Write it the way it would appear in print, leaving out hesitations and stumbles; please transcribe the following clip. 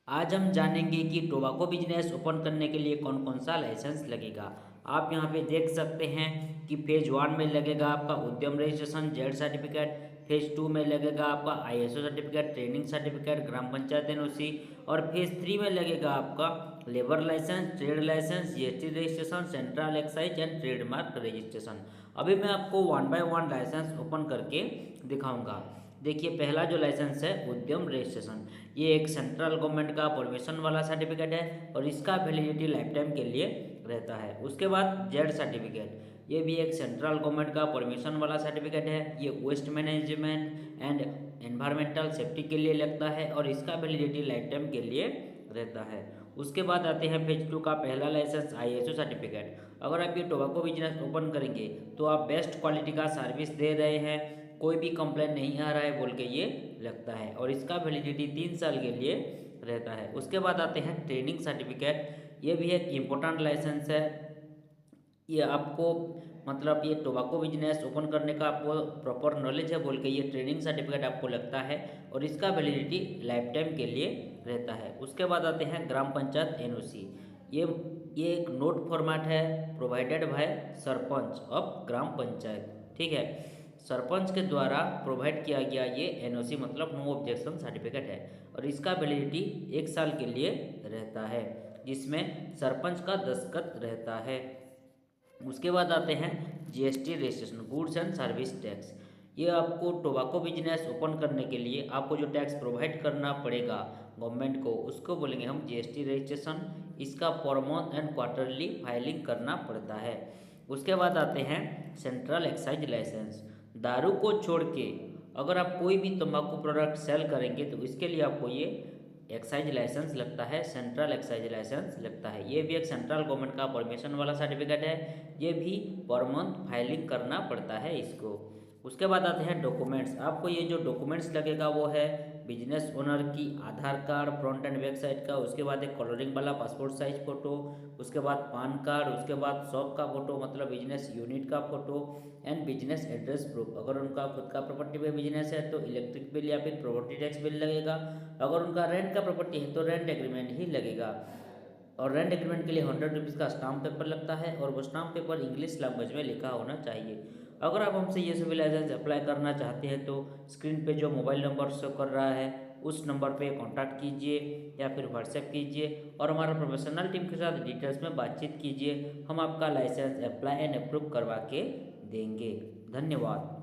आज हम जानेंगे कि टोबैको बिजनेस ओपन करने के लिए कौन कौन सा लाइसेंस लगेगा। आप यहाँ पे देख सकते हैं कि फेज 1 में लगेगा आपका उद्यम रजिस्ट्रेशन जेड सर्टिफिकेट, फेज 2 में लगेगा आपका आईएसओ सर्टिफिकेट, ट्रेनिंग सर्टिफिकेट, ग्राम पंचायत एनओसी, और फेज 3 में लगेगा आपका labour licence, trade licence, GST registration, central excise and trademark registration. अभी मैं आपको 1 बाय 1 लाइसेंस ओपन करके दिखाऊंगा। देखिए, पहला जो लाइसेंस है उद्यम रजिस्ट्रेशन, ये एक सेंट्रल गवर्नमेंट का परमिशन वाला सर्टिफिकेट है और इसका वैलिडिटी लाइफ टाइम के लिए रहता है। उसके बाद जेड सर्टिफिकेट, ये भी एक सेंट्रल गवर्नमेंट का परमिशन वाला सर्टिफिकेट है। ये waste management and environmental safety के लिए लगता है और इसका वैलिडिटी लाइफ टाइम के लिए रहता है। उसके बाद आते हैं फेज 2 का पहला लाइसेंस आईएसओ सर्टिफिकेट। अगर आप ये टोबैको बिजनेस ओपन करेंगे तो आप बेस्ट क्वालिटी का सर्विस दे रहे हैं, कोई भी कंप्लेंट नहीं आ रहा है बोल के ये लगता है और इसका वैलिडिटी 3 साल के लिए रहता है। उसके बाद आते हैं ट्रेनिंग सर्टिफिकेट, ये भी एक इम्पोर्टेंट लाइसेंस है। ये आपको मतलब ये टोबैको बिजनेस ओपन करने का आपको प्रॉपर नॉलेज है बोल के ये ट्रेनिंग सर्टिफिकेट आपको लगता है और इसका वैलिडिटी लाइफ टाइम के लिए रहता है। उसके बाद आते हैं ग्राम पंचायत एनओसी, ये एक नोट फॉर्मेट है provided by sarpanch of gram panchayat. ठीक है, सरपंच के द्वारा प्रोवाइड किया गया ये एनओसी मतलब नो ऑब्जेक्शन सर्टिफिकेट है और इसका वैलिडिटी 1 साल के लिए रहता है, जिसमें सरपंच का दस्तखत रहता है। उसके बाद आते हैं GST registration, goods and service tax. ये आपको टोबैको बिजनेस ओपन करने के लिए आपको जो टैक्स प्रोवाइड करना पड़ेगा गवर्नमेंट को, उसको बोलेंगे हम जीएसटी रजिस्ट्रेशन। इसका per month and quarterly filing करना पड़ता है। उसके बाद आते हैं सेंट्रल एक्साइज लाइसेंस। दारू को छोड़ के अगर आप कोई भी तंबाकू प्रोडक्ट सेल करेंगे तो इसके लिए आपको ये एक्साइज लाइसेंस लगता है, सेंट्रल एक्साइज लाइसेंस लगता है। ये भी एक सेंट्रल गवर्नमेंट का परमिशन वाला सर्टिफिकेट है। ये भी पर मंथ फाइलिंग करना पड़ता है इसको। उसके बाद आते हैं डॉक्यूमेंट्स। आपको ये जो डॉक्यूमेंट्स लगेगा वो है बिजनेस ओनर की Aadhaar card front and back side का, उसके बाद एक कलरिंग वाला पासपोर्ट साइज फोटो, उसके बाद पान कार्ड, उसके बाद शॉप का फोटो मतलब बिजनेस यूनिट का photo and business address proof. अगर उनका खुद का प्रॉपर्टी पे बिजनेस है तो इलेक्ट्रिक बिल या फिर प्रॉपर्टी टैक्स बिल लगेगा। अगर उनका रेंट का प्रॉपर्टी है तो रेंट एग्रीमेंट ही लगेगा और रेंट एग्रीमेंट के लिए 100 रुपीज़ का स्टाम्प पेपर लगता है और वो स्टाम्प पेपर इंग्लिश लैंग्वेज में लिखा होना चाहिए। अगर आप हमसे ये सभी लाइसेंस अप्लाई करना चाहते हैं तो स्क्रीन पे जो मोबाइल नंबर शो कर रहा है उस नंबर पे कांटेक्ट कीजिए या फिर व्हाट्सएप कीजिए और हमारा प्रोफेशनल टीम के साथ डिटेल्स में बातचीत कीजिए। हम आपका लाइसेंस अप्लाई एंड अप्रूव करवा के देंगे। धन्यवाद।